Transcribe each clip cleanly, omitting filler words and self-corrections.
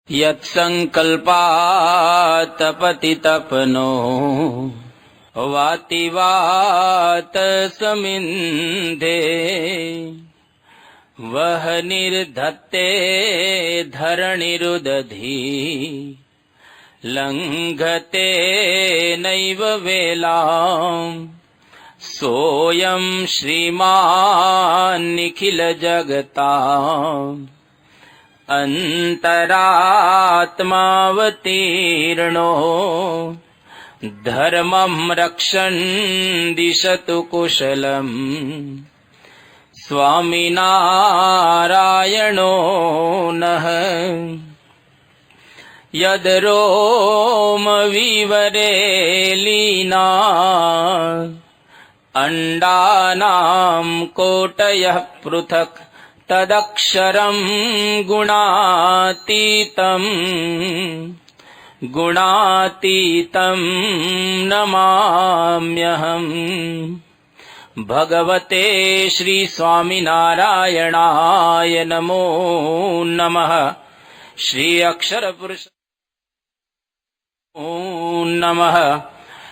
यत्संकल्पात् पतितपनो वाति वात समिन्धे वह निर्धत्ते धरणिरुदधी लंघते नैव वेलाम् सोऽयं श्रीमान् निखिल जगताम् अंतरात्मावतीर्णो धर्मं रक्षन् दिशतु कुशलम् स्वामिनारायणो नः। यद्रोमविवरे लीना अंडानां कोटयः पृथक् तदक्षरं गुणातीतं नमाम्यहम्। भगवते श्री स्वामिनारायणाय नमो नमः। श्री अक्षर पुरुष नमः।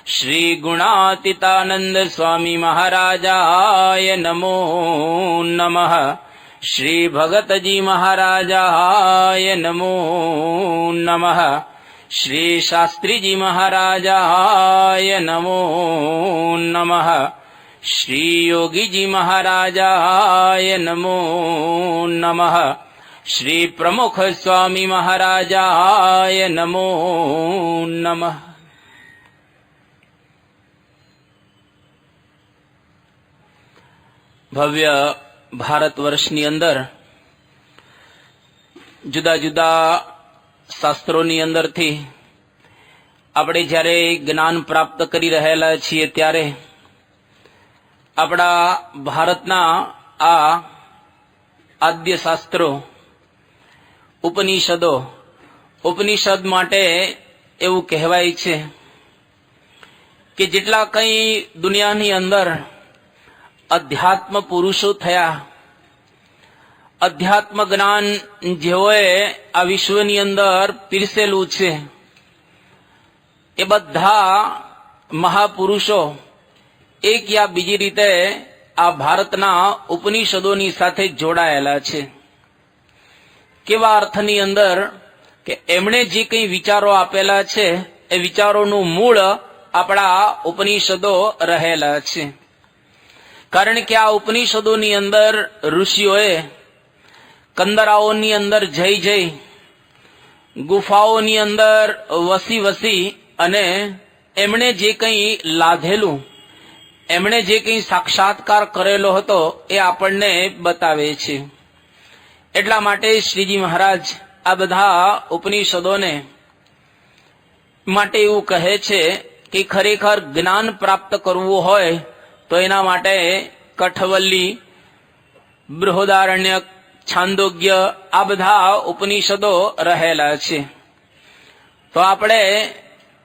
श्री गुणातीतानंद स्वामी महाराजाय नमो नमः। श्री भगत जी महाराजाय नमो नमः। श्री शास्त्री जी महाराजाय नमो नमः। श्री योगी जी महाराजाय नमो नमः। श्री प्रमुख स्वामी महाराजाय नमो नमः। भव्य ભારતવર્ષની અંદર જુદા જુદા શાસ્ત્રોની અંદરથી આપણે જ્યારે જ્ઞાન પ્રાપ્ત કરી રહેલા છીએ ત્યારે આપણા ભારતના આ આદ્ય શાસ્ત્રો ઉપનિષદ માટે એવું કહેવાય છે કે જેટલા કંઈ દુનિયાની અંદર અધ્યાત્મ પુરુષો થયા, અધ્યાત્મ જ્ઞાન જેઓએ આ વિશ્વની અંદર પીરસેલું છે એ બધા મહાપુરુષો એક યા બીજી રીતે આ ભારતના ઉપનિષદોની સાથે જોડાયેલા છે. કેવા અર્થની અંદર કે એમણે જે કંઈ વિચારો આપેલા છે એ વિચારોનું મૂળ આપણા ઉપનિષદો રહેલા છે. કારણ કે આ ઉપનિષદોની અંદર ઋષિઓએ કંદરાઓની અંદર જઈ ગુફાઓની અંદર વસી અને એમણે જે કંઈ લાધેલું, એમણે જે કંઈ સાક્ષાત્કાર કરેલો હતો એ આપણને બતાવે છે. એટલા માટે શ્રીજી મહારાજ આ બધા ઉપનિષદોને માટે એવું કહે છે કે ખરેખર જ્ઞાન પ્રાપ્ત કરવું હોય તો એના માટે કઠવલ્લી, બૃહદારણ્યક, છાંદોગ્ય આ બધા ઉપનિષદો રહેલા છે. તો આપણે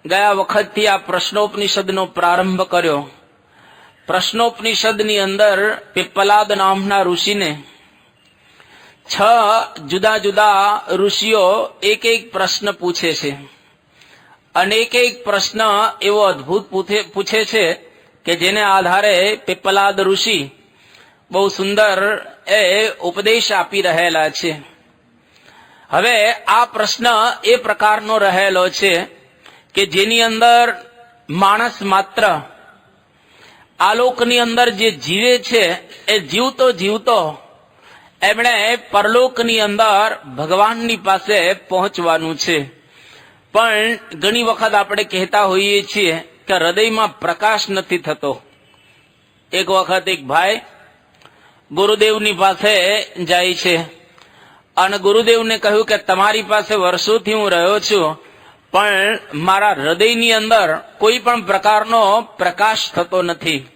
ગયા વખતથી આ પ્રશ્નોપનિષદનો પ્રારંભ કર્યો. પ્રશ્નોપનિષદની અંદર પિપ્પલાદ નામના ઋષિને 6 જુદા જુદા ઋષિઓ એક પ્રશ્ન પૂછે છે અને એક પ્રશ્ન એવો અદ્ભુત પૂછે છે કે જેને આધારે પિપ્પલાદ ઋષિ બહુ સુંદર એ ઉપદેશ આપી રહેલા છે. હવે આ પ્રશ્ન એ પ્રકારનો રહેલો છે કે જેની અંદર માણસ માત્ર આલોકની અંદર જે જીવે છે એ જીવતો એમણે પરલોકની અંદર ભગવાનની પાસે પહોંચવાનું છે. પણ ઘણી વખત આપણે કહેતા હોઈએ છીએ કે હૃદયમાં પ્રકાશ નથી થતો. એક વખત એક ભાઈ ગુરુદેવની પાસે જાય છે અને ગુરુદેવને કહ્યું કે તમારી પાસે વર્ષોથી હું રહ્યો છું પણ મારા હૃદયની અંદર કોઈ પણ પ્રકારનો પ્રકાશ થતો નથી.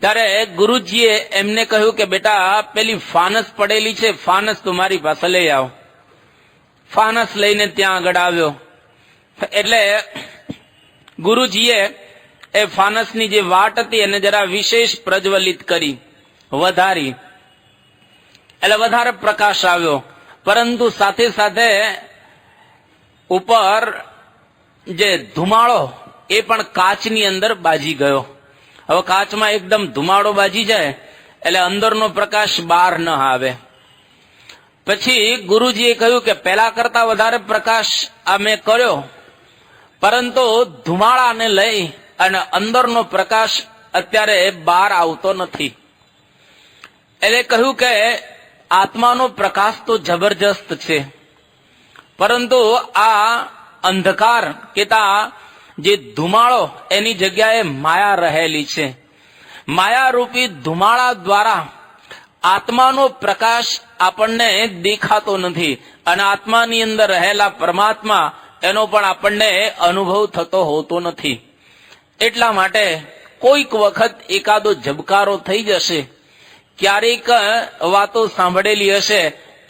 ત્યારે ગુરુજીએ એમને કહ્યું કે બેટા પેલી ફાનસ પડેલી છે, ફાનસ તું મારી પાસે લઈ આવ. ફાનસ લઈને ત્યાં આગળ આવ્યો એટલે ગુરુજીએ એ ફાનસની જે વાટ હતી એને જરા વિશેષ પ્રજ્વલિત કરી, વધારી, એટલે વધારે પ્રકાશ આવ્યો. પરંતુ સાથે સાથે ઉપર જે ધુમાડો એ પણ કાચની અંદર બાજી ગયો. હવે કાચમાં એકદમ ધુમાડો બાજી જાય એટલે અંદરનો પ્રકાશ બહાર ન આવે. પછી ગુરુજીએ કહ્યું કે પેલા કરતા વધારે પ્રકાશ આ મેં કર્યો, પરંતુ ધુમાડાને લઈ અને અંદરનો પ્રકાશ અત્યારે બહાર આવતો નથી. એટલે કહ્યું કે આત્માનો પ્રકાશ તો જબરજસ્ત છે, પરંતુ આ અંધકાર કેતા જે ધુમાડો એની જગ્યાએ માયા રહેલી છે. માયારૂપી ધુમાડા દ્વારા આત્માનો પ્રકાશ આપણને દેખાતો નથી અને આત્માની અંદર રહેલા પરમાત્મા એનો પણ આપણને અનુભવ થતો હોતો નથી. એટલા માટે કોઈક વખત એકાદો ઝબકારો થઈ જશે, ક્યારેક વાતો સાંભળેલી હશે,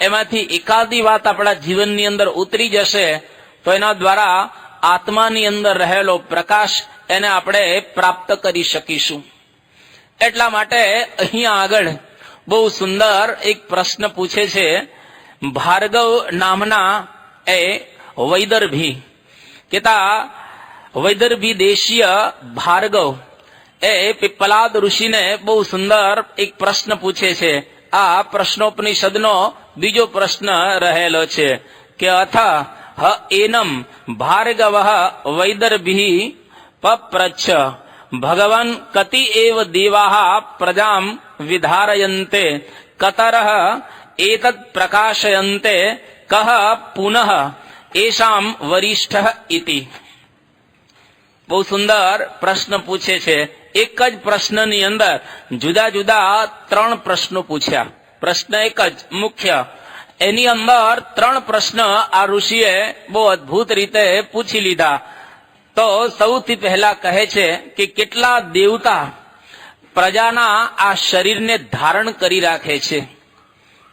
એમાંથી એકાદી વાત આપણા જીવનની અંદર ઉતરી જશે તો એના દ્વારા આત્માની અંદર રહેલો પ્રકાશ એને આપણે પ્રાપ્ત કરી શકીશું. એટલા માટે અહીંયા આગળ બહુ સુંદર એક પ્રશ્ન પૂછે છે. ભાર્ગવ નામના એ વૈદર્ભી કેતા વૈદર્ભી દેશીય ભાર્ગવ એ પિપ્પલાદ ઋષિને બહુ સુંદર એક પ્રશ્ન પૂછે છે. આ પ્રશ્નોપનિષદનો બીજો પ્રશ્ન રહેલો છે કે અથ હ એનમ ભાર્ગવ વૈદર્ભી પપ્રચ્છ ભગવાન કતિ એવ દેવાહ પ્રજામ વિધારયન્તે કતરઃ એતત પ્રકાશયન્તે કહ પુનઃ એશામ વરિષ્ઠ ઇતિ. બહુ સુંદર પ્રશ્ન પૂછે છે. એક જ પ્રશ્નની અંદર જુદા જુદા 3 પ્રશ્નો પૂછ્યા. પ્રશ્ન એક જ મુખ્ય, એની અંદર 3 પ્રશ્ન આ ઋષિએ બહુ અદભુત રીતે પૂછી લીધા. તો સૌથી પહેલા કહે છે કે કેટલા દેવતા પ્રજાના આ શરીરને ધારણ કરી રાખે છે.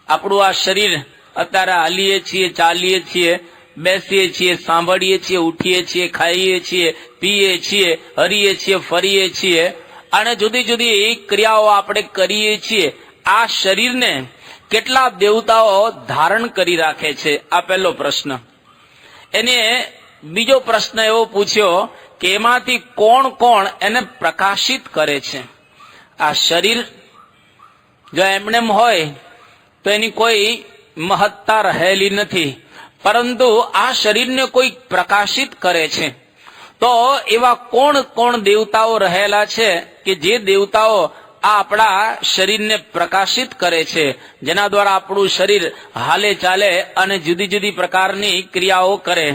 આપણું આ શરીર અત્યારે હાલીએ છીએ, ચાલીએ છીએ, બેસીએ છીએ, સાંભળીએ છીએ, ઉઠીએ છીએ, ખાઈએ છીએ, પીએ છીએ, હરીએ છીએ, ફરીએ છીએ અને જુદી જુદી ક્રિયાઓ આપણે કરીએ છીએ. આ શરીરને કેટલા દેવતાઓ ધારણ કરી રાખે છે? આ પહેલો પ્રશ્ન. એને બીજો પ્રશ્ન એવો પૂછ્યો કે એમાંથી કોણ કોણ એને પ્રકાશિત કરે છે? આ શરીર જો એમનેમ હોય તો એની કોઈ મહત્તા રહેલી નથી, પરંતુ આ શરીરને કોઈ પ્રકાશિત કરે છે. તો એવા કોણ કોણ દેવતાઓ રહેલા છે કે જે દેવતાઓ આ આપણા શરીરને પ્રકાશિત કરે છે, જેના દ્વારા આપણું શરીર હાલે ચાલે અને જુદી જુદી પ્રકારની ક્રિયાઓ કરે.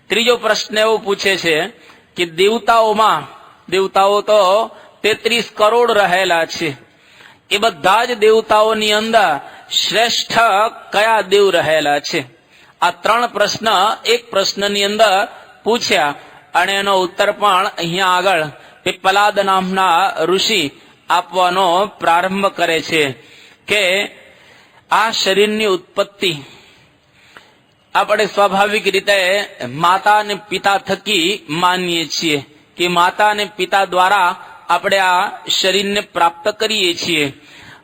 ત્રીજો પ્રશ્ન એવો પૂછે છે કે દેવતાઓમાં, દેવતાઓ તો 33 કરોડ રહેલા છે, એ બધા જ દેવતાઓની અંદર શ્રેષ્ઠ કયા દેવ રહેલા છે? આ 3 પ્રશ્ન એક પ્રશ્નની અંદર પૂછ્યા અને એનો ઉત્તર પણ અહીંયા આગળ પિપ્પલાદ નામના ઋષિ આપવાનો પ્રારંભ કરે છે કે આ શરીરની ઉત્પત્તિ આપણે સ્વાભાવિક રીતે માતા અને પિતા થકી માનીએ છીએ કે માતા અને પિતા દ્વારા આપણે આ શરીરને પ્રાપ્ત કરીએ છીએ,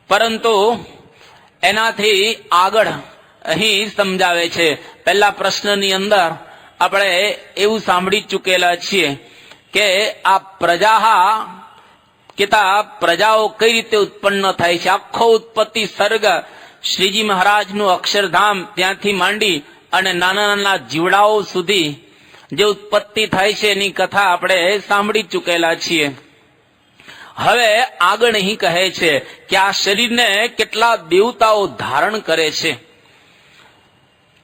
પરંતુ એનાથી આગળ અહીં સમજાવે છે. પહેલા પ્રશ્નની અંદર આપણે એવું સાંભળી ચૂકેલા છીએ કે આ પ્રજા કેતા પ્રજાઓ કઈ રીતે ઉત્પન્ન થાય છે. આખો ઉત્પત્તિ સર્ગ શ્રીજી મહારાજનું અક્ષરધામ ત્યાંથી માંડી અને નાના નાના જીવડાઓ સુધી જે ઉત્પત્તિ થાય છે એની કથા આપણે સાંભળી ચૂકેલા છીએ. હવે આગળ અહીં કહે છે કે આ શરીરને કેટલા દેવતાઓ ધારણ કરે છે.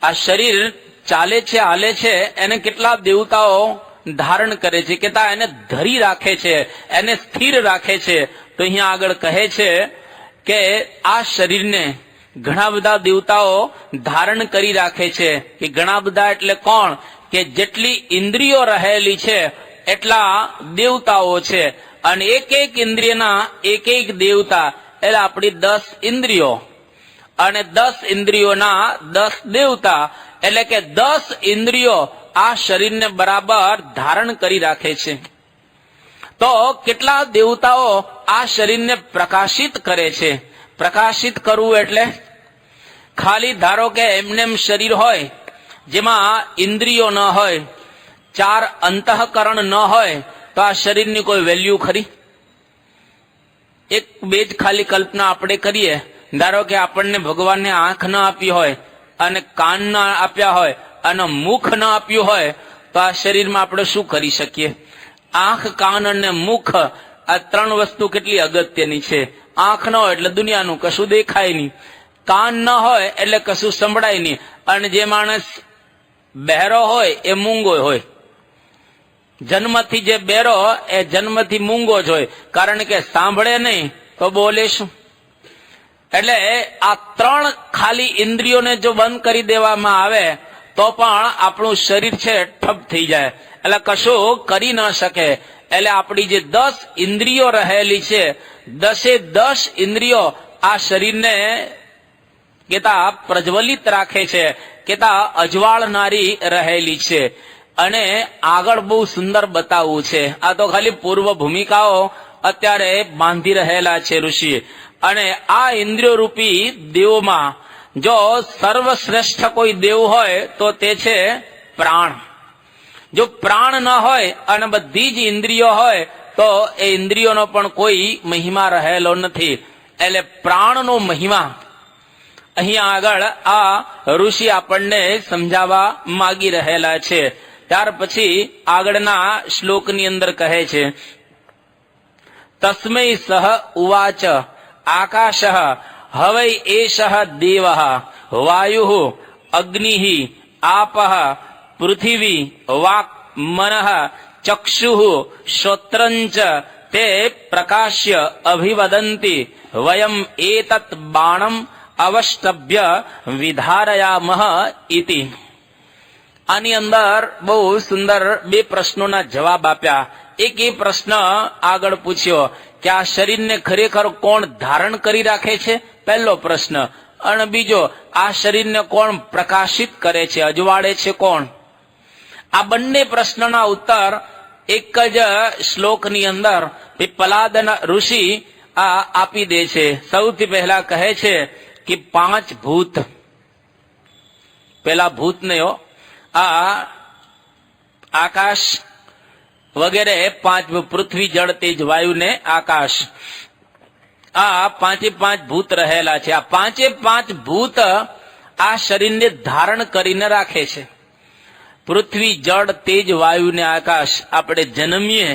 આ શરીર ચાલે છે, હાલે છે, એને કેટલા દેવતાઓ ધારણ કરે છે, કેતા એને ધરી રાખે છે, એને સ્થિર રાખે છે. તો અહીંયા આગળ કહે છે કે આ શરીરને ઘણા બધા દેવતાઓ ધારણ કરી રાખે છે. કે ઘણા બધા એટલે કોણ? કે જેટલી ઇન્દ્રિયો રહેલી છે એટલા દેવતાઓ છે, અને એક એક ઇન્દ્રિયના એક એક દેવતા એટલે આપણી 10 ઇન્દ્રિયો અને 10 ઇન્દ્રિયોના 10 દેવતા, એટલે કે 10 ઇન્દ્રિયો આ શરીરને બરાબર ધારણ કરી રાખે છે. તો કેટલા દેવતાઓ આ શરીરને પ્રકાશિત કરે છે? પ્રકાશિત કરવું એટલે ખાલી ધારો કે એમનેમ શરીર હોય જેમાં ઇન્દ્રિયો ન હોય, 4 અંતઃકરણ ન હોય, તો આ શરીરની કોઈ વેલ્યુ ખરી? એક બે જ ખાલી કલ્પના આપણે કરીએ. ધારો કે આપણને ભગવાનને આંખ ન આપી હોય અને કાન ન આપ્યા હોય અને મુખ ન આપ્યું હોય, તો આ શરીરમાં આપણે શું કરી શકીએ? આંખ, કાન અને મુખ, આ 3 વસ્તુ કેટલી અગત્યની છે. આંખ ન હોય એટલે દુનિયાનું કશું દેખાય નહીં, કાન ન હોય એટલે કશું સંભળાય નહીં, અને જે માણસ બહેરો હોય એ મૂંગો હોય. જન્મથી જે બહેરો એ જન્મથી મૂંગો જ હોય, કારણ કે સાંભળે નહીં તો બોલે શું? એટલે આ 3 ખાલી ઇન્દ્રિયોને જો બંધ કરી દેવામાં આવે તો પણ આપણું શરીર છે ઠપ થઈ જાય, એટલે કશું કરી ન શકે. એટલે આપણી જે 10 ઇન્દ્રિયો રહેલી છે, 10 ઇન્દ્રિયો આ શરીરને કેતા પ્રજ્વલિત રાખે છે, કેતા અજવાળનારી રહેલી છે. અને આગળ બહુ સુંદર બતાવવું છે. આ તો ખાલી પૂર્વ ભૂમિકાઓ અત્યારે બાંધી રહેલા છે ઋષિ. અને આ ઇન્દ્રિયો રૂપી દેવોમાં જો સર્વશ્રેષ્ઠ કોઈ દેવ હોય તો તે છે પ્રાણ. જો પ્રાણ ન હોય અને બધી જ ઇન્દ્રિયો હોય તો એ ઇન્દ્રિયોનો પણ કોઈ મહિમા રહેલો નથી. એટલે પ્રાણનો મહિમા અહીંયા આગળ આ ઋષિ આપણને સમજાવવા માગી રહેલા છે. ત્યાર પછી આગળના શ્લોકની અંદર કહે છે, તસ્મૈ સહ ઉવાચ આકાશ હવૈ એષ દેવ વાયુ અગ્નિ આપ પૃથિવી વાક મન ચક્ષુ શ્રોત્રંચ તે પ્રકાશ્ય અભિવદંતિ વયમ એતત બાણમ અવષ્ટભ્ય વિધારયામઃ ઇતિ. આની અંદર બહુ સુંદર 2 પ્રશ્નોના જવાબ આપ્યા. એક એ પ્રશ્ન આગળ પૂછ્યો કે આ શરીરને ખરેખર કોણ ધારણ કરી રાખે છે, પહેલો પ્રશ્ન. અને બીજો, આ શરીરને કોણ પ્રકાશિત કરે છે, અજવાળે છે કોણ? આ બંને પ્રશ્નના ઉત્તર એક જ શ્લોકની અંદર પલાદ ઋષિ આ આપી દે છે. સૌથી પહેલા કહે છે કે 5 ભૂત, પેલા ભૂત ને આ આકાશ વગેરે 5, પૃથ્વી જળ તેજ વાયુ ને આકાશ, આ 5 ભૂત રહેલા છે. આ 5 ભૂત આ શરીરને ધારણ કરીને રાખે છે. પૃથ્વી જળ તેજ વાયુ ને આકાશ આપણે જન્મીએ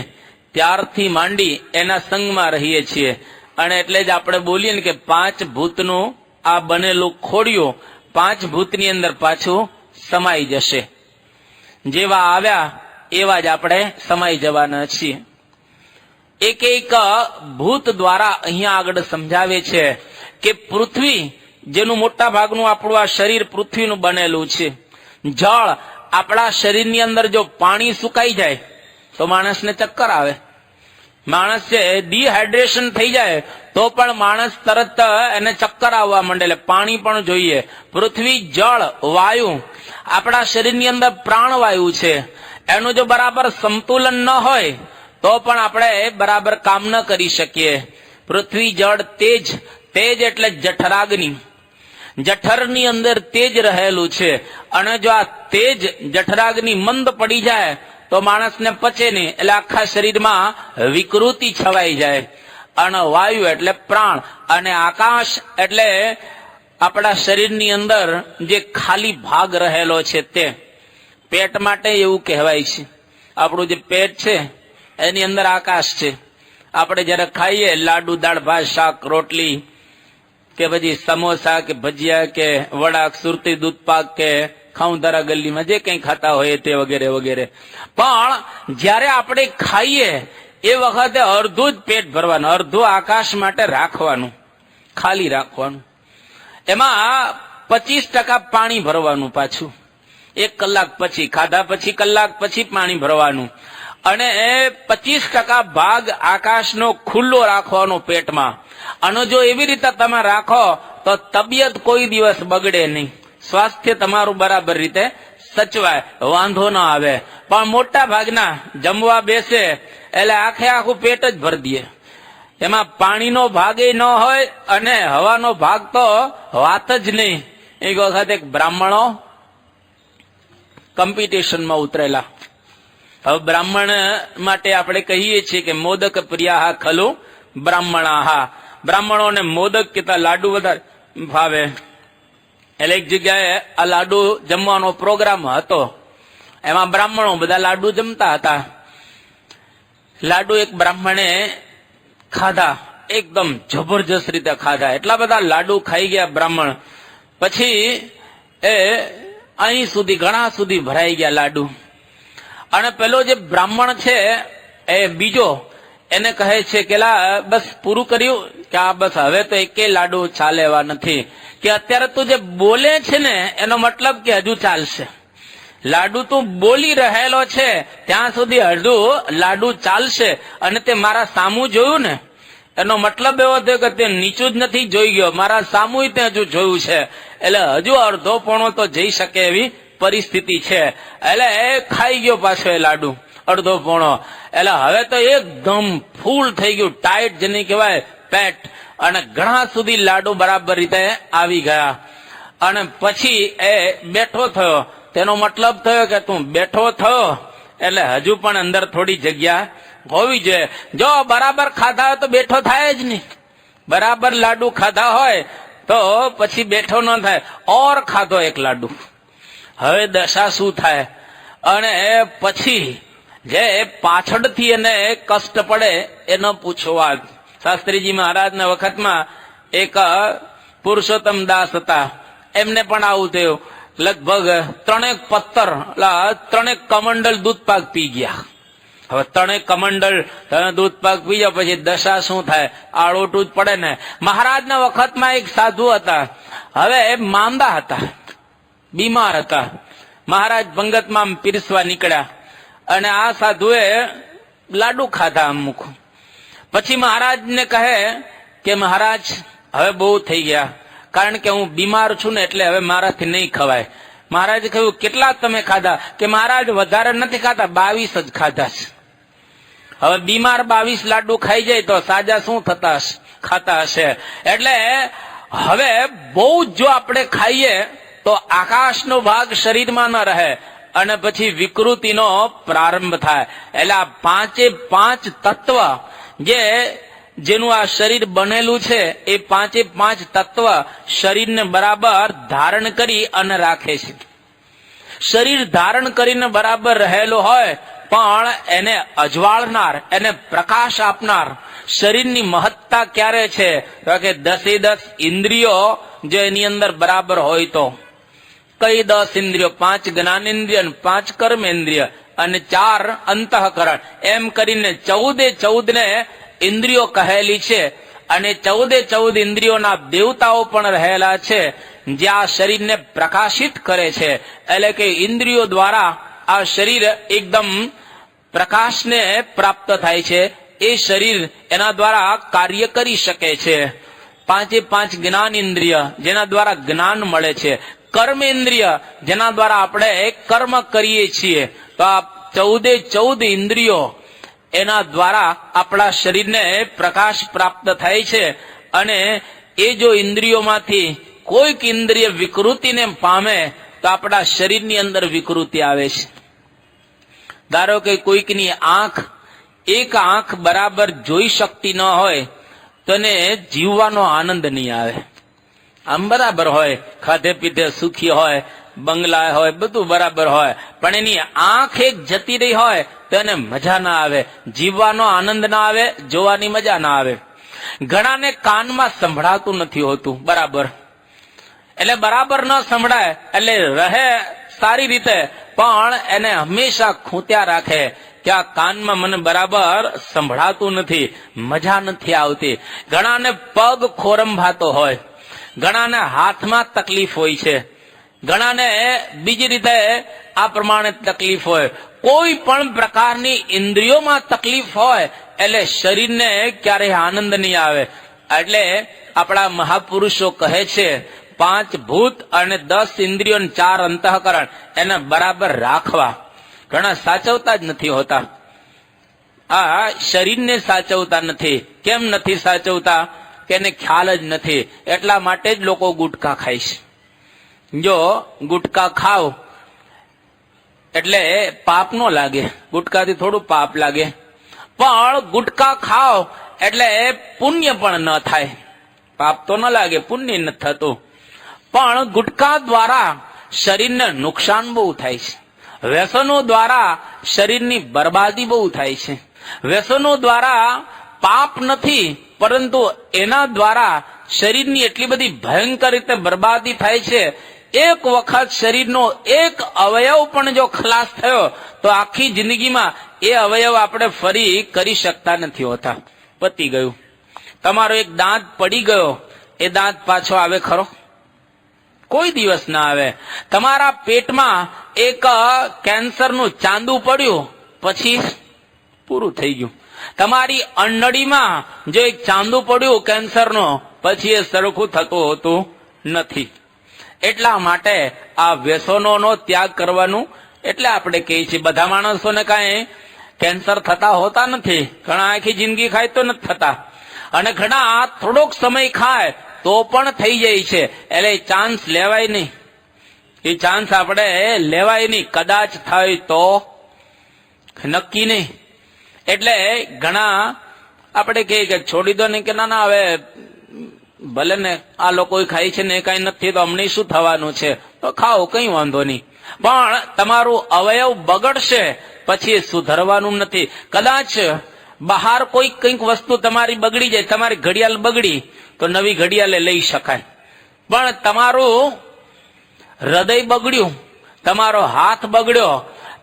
ત્યારથી માંડી એના સંગમાં રહીએ છીએ. અને એટલે જ આપણે બોલીએ ને કે 5 ભૂતનું આ બનેલું ખોડિયું 5 ભૂતની અંદર પાછું સમાઈ જશે. જેવા આવ્યા એવા જ આપણે સમાઈ જવાના છીએ. એક એક ભૂત દ્વારા અહીંયા આગળ સમજાવે છે કે પૃથ્વી, જેનું મોટા ભાગનું આપણું આ શરીર પૃથ્વીનું બનેલું છે. જળ, આપણા શરીરની અંદર જો પાણી સુકાઈ જાય તો માણસને ચક્કર આવે, માણસ છે ડિહાઇડ્રેશન થઈ જાય તો પણ માણસ તરત એને ચક્કર આવવા માંડે. એટલે પાણી પણ જોઈએ. પૃથ્વી, જળ, વાયુ, આપણા શરીરની અંદર પ્રાણવાયુ છે. એનું જો બરાબર સંતુલન ન હોય તો પણ આપણે બરાબર કામ ન કરી શકીએ. પૃથ્વી, જળ, તેજ, તેજ એટલે જઠરાગ્નિ, જઠરની અંદર તેજ રહેલું છે. અને જો આ તેજ જઠરાગ્નિ મંદ પડી જાય તો માણસને પચે નહીં, એટલે આખા શરીરમાં વિકૃતિ છવાઈ જાય. અને વાયુ એટલે પ્રાણ, અને આકાશ એટલે આપણા શરીરની અંદર જે ખાલી ભાગ રહેલો છે તે. પેટ માટે એવું કહેવાય છે, આપણું જે પેટ છે એની અંદર આકાશ છે. આપણે જયારે ખાઈએ લાડુ, દાળ ભાત, શાક, રોટલી કે પછી સમોસા કે ભજીયા કે વડા, સુરતી, દૂધપાક કે ખાઉંધારા ગલીમાં જે કંઈ ખાતા હોય તે વગેરે વગેરે. પણ જયારે આપણે ખાઈએ એ વખતે અડધું જ પેટ ભરવાનું, અડધું આકાશ માટે રાખવાનું, ખાલી રાખવાનું. એમાં 25% પાણી ભરવાનું. પાછું 1 કલાક પછી, ખાધા પછી કલાક પછી પાણી ભરવાનું. અને 25% ભાગ આકાશનો ખુલ્લો રાખવાનો પેટમાં. અને જો એવી રીતે તમે રાખો તો તબિયત કોઈ દિવસ બગડે નહીં, સ્વાસ્થ્ય તમારું બરાબર રીતે સચવાય, વાંધો ન આવે. પણ મોટા ભાગના જમવા બેસે એટલે આખું પેટ જ ભરી દે. એમાં પાણીનો ભાગ ન હોય અને હવાનો ભાગ તો વાત જ નહીં. એક વખત એક બ્રાહ્મણો કોમ્પિટિશનમાં ઉતરેલા. હવે બ્રાહ્મણ માટે આપણે કહીએ છીએ કે મોદક પ્રિયા ખલો બ્રાહ્મણા. બ્રાહ્મણોને મોદક કરતા લાડુ વધારે ભાવે. એટલે એક જગ્યાએ આ લાડુ જમવાનો પ્રોગ્રામ હતો. એમાં બ્રાહ્મણો બધા લાડુ જમતા હતા. લાડુ એક બ્રાહ્મણે ખાધા, એકદમ જબરજસ્ત રીતે ખાધા. એટલા બધા લાડુ ખાઈ ગયા બ્રાહ્મણ. પછી એ અહીં સુધી ઘણા સુધી ભરાઈ ગયા લાડુ. અને પેલો જે બ્રાહ્મણ છે એ બીજો એને કહે છે કે લા બસ પૂરું કર્યું કે આ બસ હવે તો એકે લાડુ ચાલે એવા નથી, કે અત્યારે તું જે બોલે છે ને એનો મતલબ કે હજુ ચાલશે. લાડુ તું બોલી રહેલો છે ત્યાં સુધી હજુ લાડુ ચાલશે. અને તે મારા સામું જોયું ને એનો મતલબ એવો થયો કે તે નીચું જ નથી જોઈ ગયો, મારા સામું તે હજુ જોયું છે. એટલે હજુ અડધો પોણો તો જઈ શકે એવી પરિસ્થિતિ છે. એટલે એ ખાઈ ગયો પાછો એ લાડુ અડધો પોણો. એટલે હવે તો એકદમ ફૂલ થઈ ગયું, ટાઈટ જેને કહેવાય પેટ. અને ઘણા સુધી લાડુ બરાબર રીતે આવી ગયા. અને પછી એ બેઠો થયો. તેનો મતલબ થયો કે તું બેઠો થયો એટલે હજુ પણ અંદર થોડી જગ્યા હોવી જોઈએ. જો બરાબર ખાધા હોય તો બેઠો થાય જ નહીં. બરાબર લાડુ ખાધા હોય તો પછી બેઠો ન થાય. ઓર ખાધો એક લાડુ. હવે દશા શું થાય? અને પછી જે પાછળથી એને કષ્ટ પડે એ ન પૂછો વાત. શાસ્ત્રીજી મહારાજના વખતમાં એક પુરુષોત્તમ દાસ હતા, એમને પણ આવું થયું. લગભગ 3 પત્તર 3 કમંડલ દૂધ પાક પી ગયા. હવે 3 કમંડલ દૂધ પાક પી ગયા પછી દશા શું થાય? આળોટું જ પડે ને. મહારાજના વખતમાં એક સાધુ હતા, હવે માંદા હતા, બીમાર હતા. મહારાજ પંગતમાં પીરસવા નીકળ્યા અને આ સાધુએ લાડુ ખાધા અમુક. પછી મહારાજને કહે કે મહારાજ હવે બહુ થઈ ગયા, કારણ કે હું બીમાર છું ને એટલે હવે મારાથી નહીં ખવાય. મહારાજે કહ્યું કેટલા તમે ખાધા? કે મહારાજ વધારે નથી ખાધા, 22 જ ખાધા છે. હવે બીમાર 22 લાડુ ખાઈ જાય તો સાજા શું થતા ખાતા હશે? એટલે હવે બહુ જો આપણે ખાઈએ તો આકાશનો ભાગ શરીરમાં ન રહે અને પછી વિકૃતિનો પ્રારંભ થાય. એટલે આ 5 તત્વ જેનું આ શરીર બનેલું છે એ 5 તત્વ શરીરને બરાબર ધારણ કરી અને રાખે છે. શરીર ધારણ કરીને બરાબર રહેલો હોય પણ એને અજવાળનાર, એને પ્રકાશ આપનાર શરીરની મહત્તા ક્યારે છે? તો કે 10 ઇન્દ્રિયો જો એની અંદર બરાબર હોય તો. કઈ 10 ઇન્દ્રિયો? 5 જ્ઞાનેન્દ્રિય, 5 કર્મેન્દ્રિય અને 4 અંતઃકરણ, એમ કરીને 14 ને ઇન્દ્રિયો કહેલી છે. અને 14 ઇન્દ્રિયોના દેવતાઓ પણ રહેલા છે જે આ શરીરને પ્રકાશિત કરે છે. એટલે કે ઇન્દ્રિયો દ્વારા આ શરીર એકદમ પ્રકાશને પ્રાપ્ત થાય છે. એ શરીર એના દ્વારા કાર્ય કરી શકે છે. 5 જ્ઞાન ઇન્દ્રિય જેના દ્વારા જ્ઞાન મળે છે. કર્મેન્દ્રિય જેના દ્વારા આપણે કર્મ કરીએ છીએ. તો આ 14 ઇન્દ્રિયો એના દ્વારા આપણા શરીરને પ્રકાશ પ્રાપ્ત થાય છે. અને એ જો ઇન્દ્રિયોમાંથી કોઈક ઇન્દ્રિય વિકૃતિને પામે તો આપણા શરીરની અંદર વિકૃતિ આવે છે. ધારો કે કોઈકની એક આંખ બરાબર જોઈ શકતી ન હોય તો એને જીવવાનો આનંદ નહીં આવે. આમ બરાબર હોય, ખાધે પીધે સુખી હોય, બંગલા હોય, બધું બરાબર હોય, પણ એની આંખ એક જતી રહી હોય તો એને મજા ના આવે, જીવવાનો આનંદ ના આવે, જોવાની મજા ના આવે. ઘણાને કાનમાં સંભળાતું નથી હોતું બરાબર, એટલે બરાબર ન સંભળાય એટલે રહે સારી રીતે પણ એને હંમેશા ખૂંત્યા રાખે કે આ કાનમાં મને બરાબર સંભળાતું નથી, મજા નથી આવતી. ઘણાને પગ ખોરંભાતો હોય, ઘણાને હાથમાં તકલીફ હોય છે, ઘણાને બીજી રીતે આ પ્રમાણે તકલીફ હોય. કોઈ પણ પ્રકારની ઇન્દ્રિયોમાં તકલીફ હોય એટલે શરીરને ક્યારેય આનંદ નહીં આવે. એટલે આપણા મહાપુરુષો કહે છે 5 ભૂત અને 10 ઇન્દ્રિયો 4 અંતઃકરણ એને બરાબર રાખવા. ઘણા સાચવતા જ નથી હોતા, આ શરીરને સાચવતા નથી. કેમ નથી સાચવતા? કે એને ખ્યાલ જ નથી. એટલા માટે જ લોકો ગુટખા ખાય છે. જો ગુટખા ખાવ એટલે પાપ નો લાગે, ગુટકાથી થોડું પાપ લાગે, પણ ગુટકા ખાઓ એટલે પુણ્ય પણ ન થાય. પાપ તો ન લાગે, પુણ્ય નથી થતું, પણ ગુટકા દ્વારા શરીરને નુકસાન બહુ થાય છે. વ્યસનો દ્વારા શરીરની બરબાદી બહુ થાય છે. વ્યસનો દ્વારા પાપ નથી, પરંતુ એના દ્વારા શરીરની એટલી બધી ભયંકર રીતે બરબાદી થાય છે. એક વખત શરીરનો એક અવયવ પણ જો ખલાસ થયો તો આખી જિંદગીમાં એ અવયવ આપણે ફરી કરી શકતા નથી હોતા. પતી ગયું. તમારો એક દાંત પડી ગયો, એ દાંત પાછો આવે ખરો? કોઈ દિવસ ના આવે. તમારા પેટમાં એક કેન્સરનું ચાંદુ પડ્યું, પછી પૂરું થઈ ગયું. તમારી અંડળીમાં જો એક ચાંદુ પડ્યું કેન્સરનો, પછી એ સરખું થતું હોતું નથી. એટલા માટે આ વ્યસનોનો ત્યાગ કરવાનું. એટલે આપણે કહીએ છીએ બધા માણસોને કાંઈ કેન્સર થતા હોતા નથી. ઘણા આખી જિંદગી ખાય તો નથી થતા, અને ઘણા થોડોક સમય ખાય તો પણ થઈ જાય છે. એટલે ચાન્સ લેવાય નહીં, એ ચાન્સ આપણે લેવાય નહીં. કદાચ થાય તો નક્કી નહીં. એટલે ઘણા આપણે કહીએ કે છોડી દો ને, કે ના હવે ભલે ને આ લોકો ખાય છે ને કઈ નથી તો અમને શું થવાનું છે, તો ખાઓ, કઈ વાંધો નહીં. પણ તમારું અવયવ બગડશે પછી સુધરવાનું નથી. કદાચ બહાર કોઈ કંઈક વસ્તુ તમારી બગડી જાય, તમારી ઘડિયાળ બગડી તો નવી ઘડિયાળે લઈ શકાય, પણ તમારું હૃદય બગડ્યું, તમારો હાથ બગડ્યો,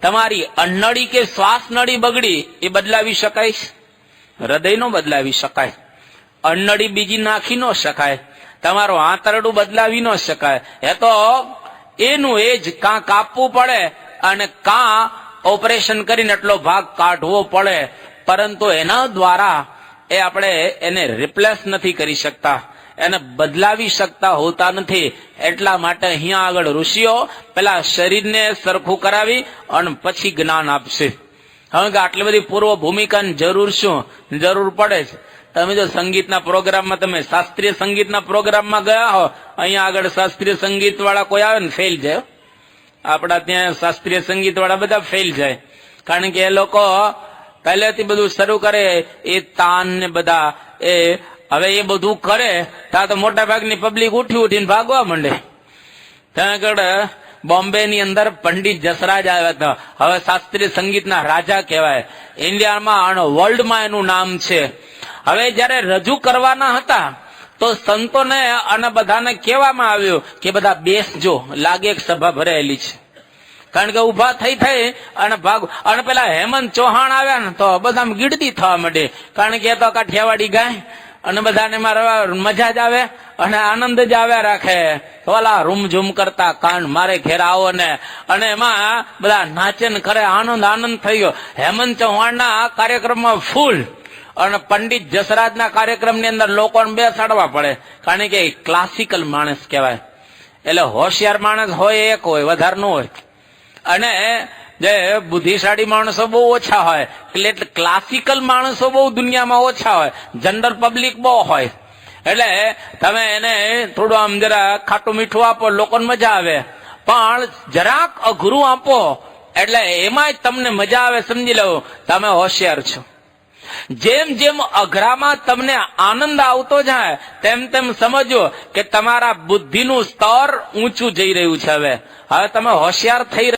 તમારી અન્નળી કે શ્વાસ નળી બગડી, એ બદલાવી શકાય? હૃદય નો બદલાવી શકાય, અન્નળી બીજી નાખી ન શકાય, તમારું આંતરડું બદલાવી ન શકાય. એ તો એનું એ જ કાં કાપવું પડે અને કાં ઓપરેશન કરીને એટલો ભાગ કાઢવો પડે, પરંતુ એના દ્વારા એ આપણે એને રિપ્લેસ નથી કરી શકતા, એને બદલાવી શકતા હોતા નથી. એટલા માટે અહીંયા આગળ ઋષિઓ પેલા શરીરને સરખું કરાવી અને પછી જ્ઞાન આપશે. હવે કે આટલી બધી પૂર્વ ભૂમિકાની જરૂર શું? જરૂર પડે છે. તમે જો સંગીતના પ્રોગ્રામમાં, તમે શાસ્ત્રીય સંગીતના પ્રોગ્રામમાં ગયા હો, અહીંયા આગળ શાસ્ત્રીય સંગીત વાળા કોઈ આવે ને ફેલ જાય. આપડા ત્યાં શાસ્ત્રીય સંગીત વાળા બધા ફેલ જાય, કારણ કે એ લોકો પહેલેથી બધું શરૂ કરે, એ તાન ને બધા એ હવે એ બધું કરે ત્યાં તો મોટા ભાગની પબ્લિક ઉઠી ઉઠીને ભાગવા માંડે. ત્યાં આગળ બોમ્બે ની અંદર પંડિત જસરાજ આવ્યા હતા. હવે શાસ્ત્રીય સંગીતના રાજા કહેવાય. ઇન્ડિયામાં અને વર્લ્ડમાં એનું નામ છે. હવે જયારે રજૂ કરવાના હતા તો સંતોને અને બધાને કહેવામાં આવ્યું કે બધા બેસજો, લાગે એક સભા ભરાયેલી છે. કારણ કે ઉભા થઈ અને ભાગ. અને પેલા હેમંત ચૌહાણ આવ્યા ને તો બધા ગીડતી થવા માંડે, કારણ કે એ તો કાઠિયાવાડી ગાય અને બધાને મારવા મજા જ આવે અને આનંદ જ આવ્યા રાખે. ઓલા રૂમઝૂમ કરતા કાન મારે ઘેર આવો ને, અને એમાં બધા નાચે ને કરે, આનંદ થઈ ગયો. હેમંત ચૌહાણના કાર્યક્રમમાં ફૂલ, અને પંડિત જસરાજના કાર્યક્રમની અંદર લોકોને બેસાડવા પડે, કારણ કે ક્લાસિકલ માણસ કહેવાય. એટલે હોશિયાર માણસ હોય એક હોય, વધારે ન હોય. અને જે બુદ્ધિશાળી માણસો બહુ ઓછા હોય, એટલે ક્લાસિકલ માણસો બહુ દુનિયામાં ઓછા હોય, જનરલ પબ્લિક બહુ હોય. એટલે તમે એને થોડું આમ જરા ખાટું મીઠું આપો, લોકોને મજા આવે, પણ જરાક અઘરું આપો એટલે એમાં તમને મજા આવે. સમજી લો તમે હોશિયાર છો. જેમ જેમ અઘરામાં તમને આનંદ આવતો જાય તેમ તેમ સમજો કે તમારા બુદ્ધિનું સ્તર ઊંચું જઈ રહ્યું છે. હવે તમે હોશિયાર થઈ